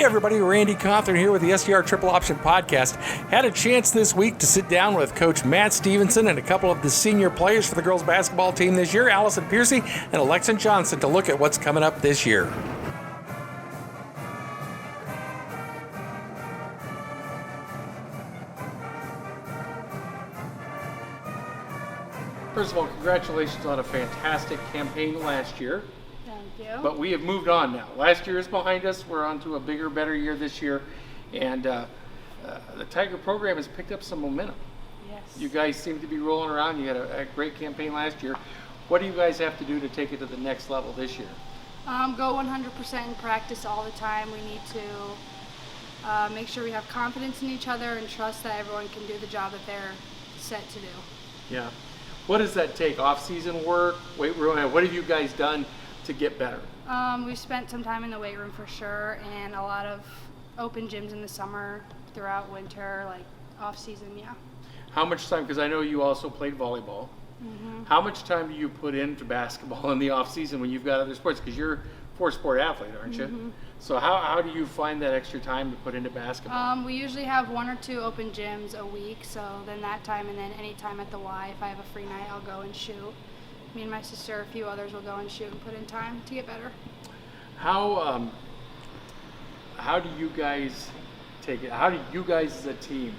everybody, Randy Cauthron here with the SDR Triple Option Podcast. Had a chance this week to sit down with Coach Matt Stevenson and a couple of the senior players for the girls basketball team this year, Allison Piercy and Alexi Johnson, to look at what's coming up this year. First of all, congratulations on a fantastic campaign last year. Thank you. But we have moved on now. Last year is behind us. We're on to a bigger, better year this year. And the Tiger program has picked up some momentum. Yes. You guys seem to be rolling around. You had a great campaign last year. What do you guys have to do to take it to the next level this year? Go 100% in practice all the time. We need to make sure we have confidence in each other and trust that everyone can do the job that they're set to do. Yeah. What does that take? Off-season work, weight room? What have you guys done to get better? We've spent some time in the weight room for sure, and a lot of open gyms in the summer, throughout winter, like off-season, yeah. How much time, because I know you also played volleyball. Mm-hmm. How much time do you put into basketball in the off-season when you've got other sports? Because you're a four-sport athlete, aren't you? Mm-hmm. So how do you find that extra time to put into basketball? We usually have 1 or 2 open gyms a week, so then that time, and then any time at the Y, if I have a free night, I'll go and shoot. Me and my sister, a few others, will go and shoot and put in time to get better. How do you guys take it? How do you guys as a team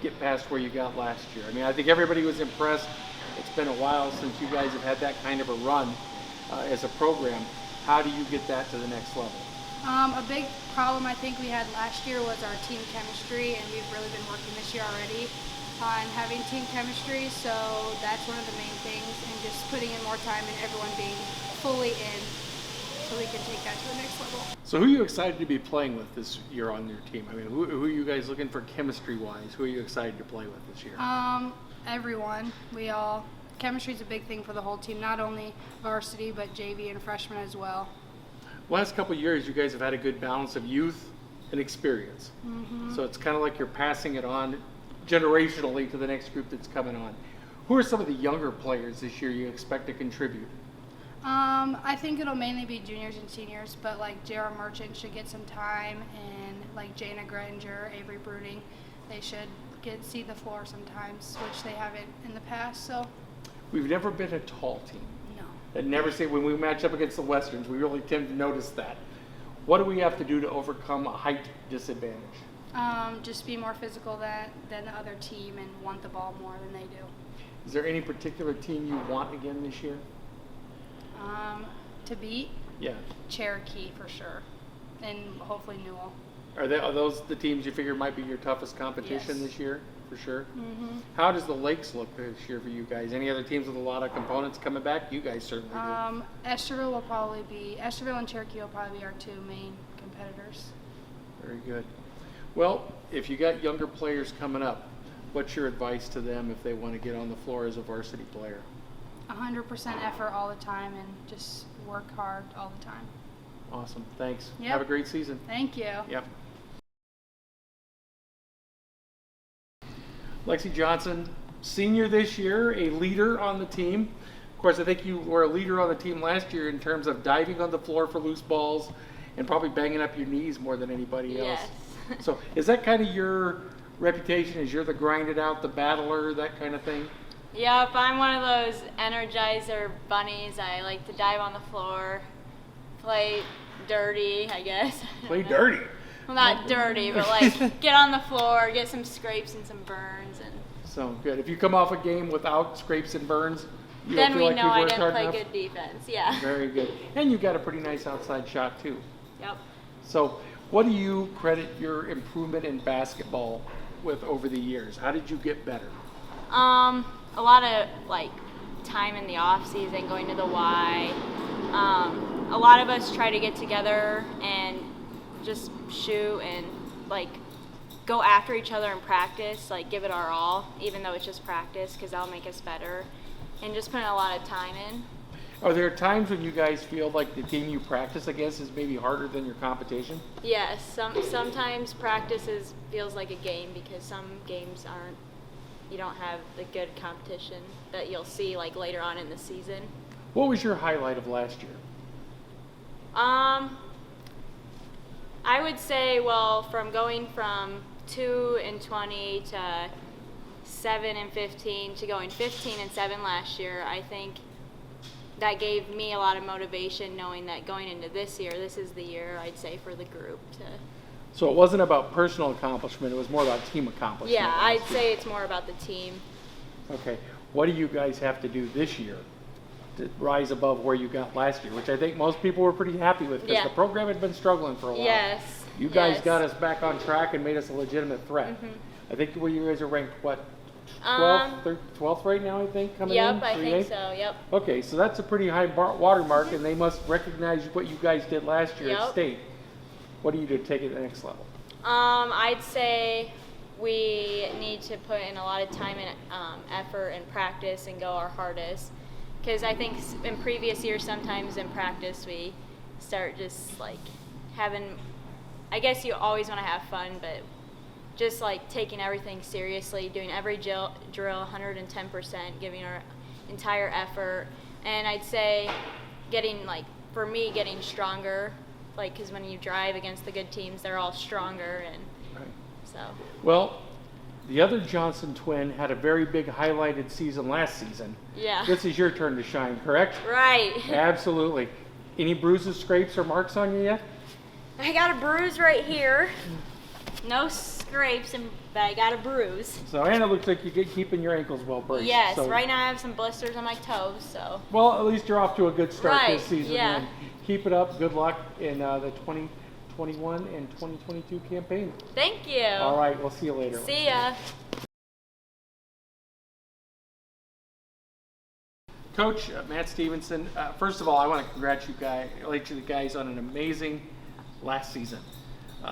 get past where you got last year? I mean, I think everybody was impressed. It's been a while since you guys have had that kind of a run as a program. How do you get that to the next level? A big problem I think we had last year was our team chemistry, and we've really been working this year already on having team chemistry, so that's one of the main things, and just putting in more time and everyone being fully in so we can take that to the next level. So who are you excited to be playing with this year on your team? I mean, who are you guys looking for chemistry-wise? Who are you excited to play with this year? Everyone. Chemistry is a big thing for the whole team, not only varsity, but JV and freshmen as well. Last couple of years, you guys have had a good balance of youth and experience. Mm-hmm. So it's kind of like you're passing it on generationally to the next group that's coming on. Who are some of the younger players this year you expect to contribute? I think it'll mainly be juniors and seniors, but like J.R. Merchant should get some time, and like Jana Granger, Avery Brooding, they should see the floor sometimes, which they haven't in the past. So we've never been a tall team. No. And never say when we match up against the Westerns, we really tend to notice that. What do we have to do to overcome a height disadvantage? Just be more physical than the other team and want the ball more than they do. Is there any particular team you want again this year? To beat? Yeah. Cherokee for sure, and hopefully Newell. Are those the teams you figure might be your toughest competition this year? For sure. Mm-hmm. How does the Lakes look this year for you guys? Any other teams with a lot of components coming back? You guys certainly do. Estherville and Cherokee will probably be our 2 main competitors. Very good. Well, if you got younger players coming up, what's your advice to them if they want to get on the floor as a varsity player? 100% effort all the time, and just work hard all the time. Awesome. Thanks. Yep. Have a great season. Thank you. Yep. Lexi Johnson, senior this year, a leader on the team. Of course, I think you were a leader on the team last year in terms of diving on the floor for loose balls and probably banging up your knees more than anybody else. Yes. So is that kind of your reputation? Is you're the grinded out, the battler, that kind of thing? Yep, I'm one of those Energizer bunnies. I like to dive on the floor, play dirty, I guess. Play dirty? Well, not dirty, but like get on the floor, get some scrapes and some burns. And so good. If you come off a game without scrapes and burns, you then feel we like know you've I worked didn't hard play enough? good defense. Yeah. Very good. And you got a pretty nice outside shot too. Yep. So what do you credit your improvement in basketball with over the years? How did you get better? A lot of like time in the off season, going to the Y. A lot of us try to get together and just shoot and like go after each other in practice, like give it our all, even though it's just practice, because that'll make us better, and just putting a lot of time in. Are there times when you guys feel like the team you practice against is maybe harder than your competition? Yes, sometimes practice feels like a game, because some games you don't have the good competition that you'll see like later on in the season. What was your highlight of last year? I would say, well, from going from 2-20 to 7-15 to going 15-7 last year, I think that gave me a lot of motivation knowing that going into this year, this is the year, I'd say, for the group to. So it wasn't about personal accomplishment, it was more about team accomplishment. Yeah, I'd say it's more about the team. Okay. What do you guys have to do this year to rise above where you got last year, which I think most people were pretty happy with because Yeah. the program had been struggling for a while. Yes. You guys yes. got us back on track and made us a legitimate threat. Mhm. I think you guys are ranked, what, 12th right now, I think, coming in? Yep, I 3A? think so, yep. Okay, so that's a pretty high watermark, and they must recognize what you guys did last year at Yep. state. What do you do to take it to the next level? I'd say we need to put in a lot of time and effort and practice and go our hardest. Because I think in previous years, sometimes in practice, we start just like having, I guess you always want to have fun, but just like taking everything seriously, doing every drill 110%, giving our entire effort. And I'd say getting, like, for me, getting stronger, like, because when you drive against the good teams, they're all stronger, and Right. so. Well, the other Johnson twin had a very big highlighted season last season. Yeah. This is your turn to shine, correct? Right. Absolutely. Any bruises, scrapes, or marks on you yet? I got a bruise right here. No scrapes, but I got a bruise. So, and it looks like you're keeping your ankles well braced. Yes, So, right now I have some blisters on my toes, so. well, at least you're off to a good start Right, this season. yeah. And keep it up. Good luck in the 2021 and 2022 campaign. Thank you. All right, we'll see you later. See ya. Coach Matt Stevenson, first of all, I want to congratulate you guys on an amazing last season.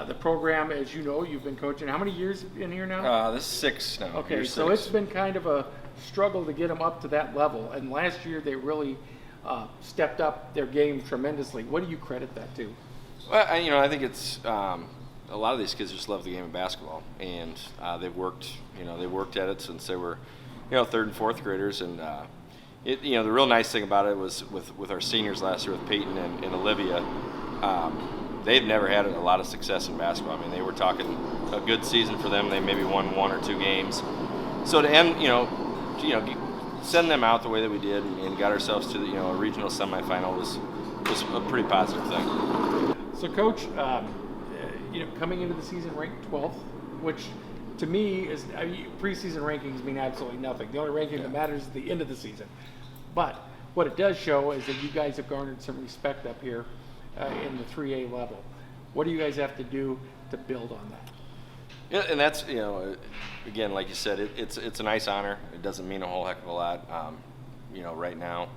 The program, as you know, you've been coaching. How many years in here now? This is 6 now. Okay, Year so 6. it's been kind of a struggle to get them up to that level. And last year they really stepped up their game tremendously. What do you credit that to? Well, I think it's a lot of these kids just love the game of basketball, and they've worked at it since they were, 3rd and 4th graders. And the real nice thing about it was with our seniors last year with Peyton and Olivia. They've never had a lot of success in basketball. I mean, they were talking a good season for them. They maybe won 1 or 2 games. So to end, send them out the way that we did and got ourselves to the, a regional semifinal was a pretty positive thing. So, Coach, coming into the season ranked 12th, which to me is, preseason rankings mean absolutely nothing. The only ranking that matters is the end of the season. But what it does show is that you guys have garnered some respect up here in the 3A level. What do you guys have to do to build on that? Yeah, and that's, again, like you said, it's a nice honor. It doesn't mean a whole heck of a lot, right now.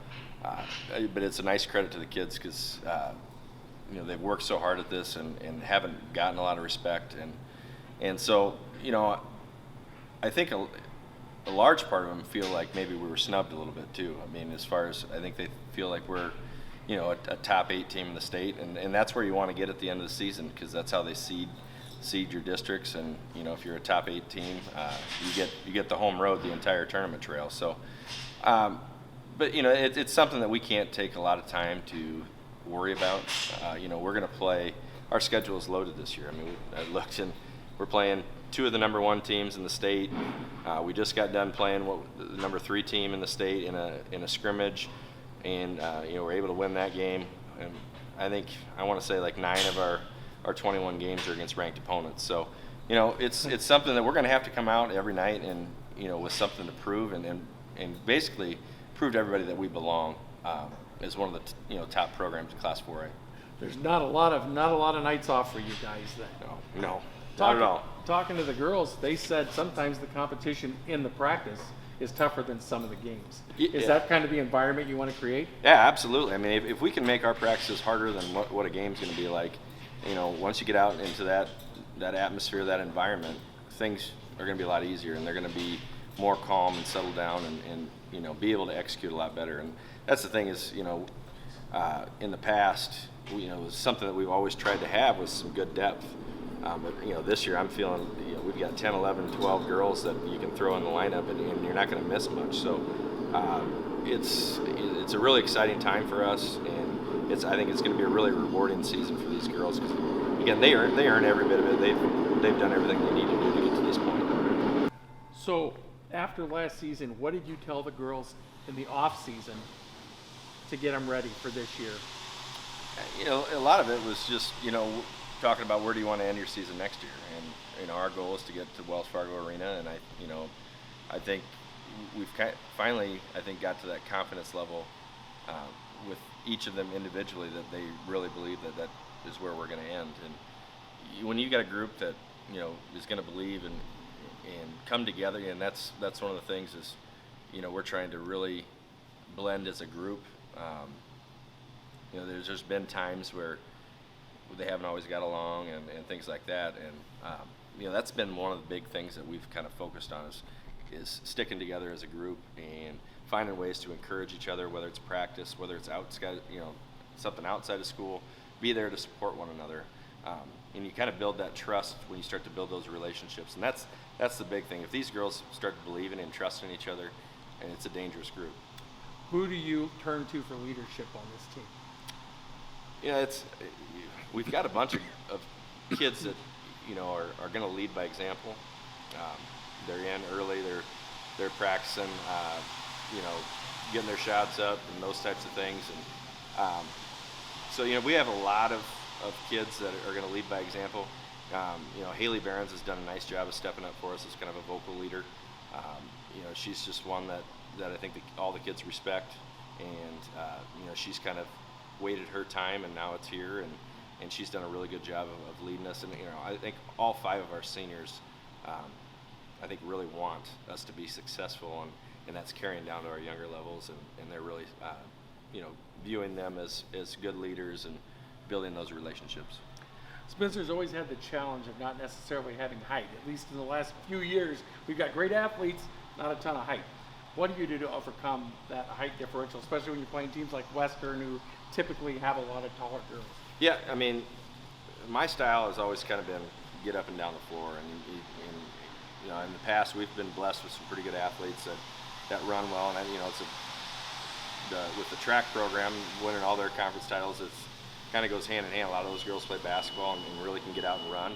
But it's a nice credit to the kids because, they've worked so hard at this and haven't gotten a lot of respect. And so, I think a large part of them feel like maybe we were snubbed a little bit too. I mean, as far as I think they feel like we're, a top 8 team in the state, and that's where you want to get at the end of the season because that's how they seed your districts. And if you're a top 8 team, you get the home road the entire tournament trail. So, but it's something that we can't take a lot of time to worry about. We're going to play. Our schedule is loaded this year. I mean, I looked and we're playing 2 of the number 1 teams in the state. We just got done playing the number 3 team in the state in a scrimmage, and we're able to win that game. And I want to say like 9 of our 21 games are against ranked opponents. So, it's something that we're going to have to come out every night and with something to prove and basically prove to everybody that we belong as one of the top programs in Class 4A. There's not a lot of nights off for you guys then. No, not at all. Talking to the girls, they said sometimes the competition in the practice is tougher than some of the games. Is that kind of the environment you want to create? Yeah, absolutely. I mean, if we can make our practices harder than what a game's going to be like, once you get out into that atmosphere, that environment, things are going to be a lot easier, and they're going to be more calm and settle down and be able to execute a lot better. And that's the thing is, in the past, it was something that we've always tried to have was some good depth. But this year I'm feeling we've got 10, 11, 12 girls that you can throw in the lineup and you're not going to miss much. So it's a really exciting time for us, and I think it's going to be a really rewarding season for these girls because, again, they earn every bit of it. They've done everything they need to do to get to this point. So after last season, what did you tell the girls in the off season to get them ready for this year? A lot of it was just, talking about where do you want to end your season next year. And, our goal is to get to Wells Fargo Arena. And I think we've finally, got to that confidence level with each of them individually that they really believe that is where we're going to end. And when you got a group that, is going to believe and come together, and that's one of the things is, we're trying to really blend as a group. There's just been times where they haven't always got along and things like that. And, that's been one of the big things that we've kind of focused on is sticking together as a group and finding ways to encourage each other, whether it's practice, whether it's outside, something outside of school, be there to support one another. And you kind of build that trust when you start to build those relationships. And that's the big thing. If these girls start believing and trusting each other, and it's a dangerous group. Who do you turn to for leadership on this team? We've got a bunch of kids that are going to lead by example. They're in early. They're practicing. Getting their shots up and those types of things. And so we have a lot of kids that are going to lead by example. Haley Behrens has done a nice job of stepping up for us as kind of a vocal leader. She's just one that I think all the kids respect, and she's kind of waited her time, and now it's here, and she's done a really good job of leading us. And I think all 5 of our seniors, I think, really want us to be successful, and that's carrying down to our younger levels, and they're really, viewing them as good leaders and building those relationships. Spencer's always had the challenge of not necessarily having height. At least in the last few years, we've got great athletes, not a ton of height. What do you do to overcome that height differential, especially when you're playing teams like Western, who typically have a lot of taller girls? Yeah, my style has always kind of been get up and down the floor, and in the past we've been blessed with some pretty good athletes that run well, and with the track program winning all their conference titles, it's kind of goes hand in hand. A lot of those girls play basketball and really can get out and run,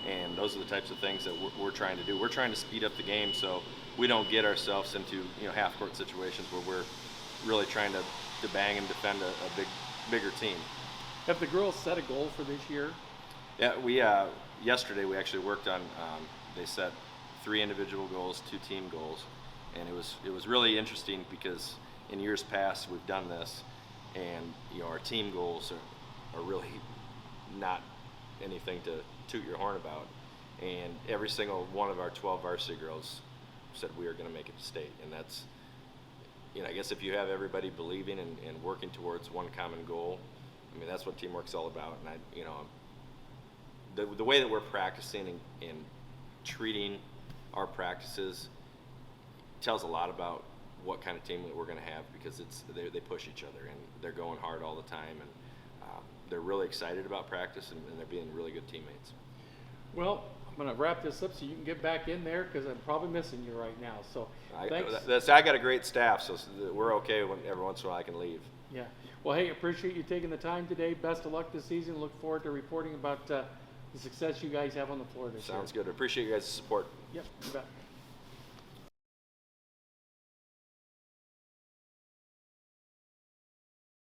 and those are the types of things that we're trying to do. We're trying to speed up the game so we don't get ourselves into half-court situations where we're really trying to bang and defend a bigger team. Have the girls set a goal for this year? Yeah, we yesterday we actually worked on. They set 3 individual goals, 2 team goals, and it was really interesting because in years past we've done this, and our team goals are really not anything to toot your horn about, and every single one of our 12 varsity girls said we are going to make it to state, and that's, I guess if you have everybody believing and working towards one common goal, that's what teamwork's all about. And the way that we're practicing and treating our practices tells a lot about what kind of team that we're going to have, because they push each other and they're going hard all the time, and they're really excited about practice, and they're being really good teammates. Well, I'm going to wrap this up so you can get back in there, because I'm probably missing you right now. So thanks. I got a great staff, so we're okay when every once in a while I can leave. Yeah. Well, hey, appreciate you taking the time today. Best of luck this season. Look forward to reporting about the success you guys have on the floor this year. Sounds good. Appreciate you guys' support. Yep, you bet.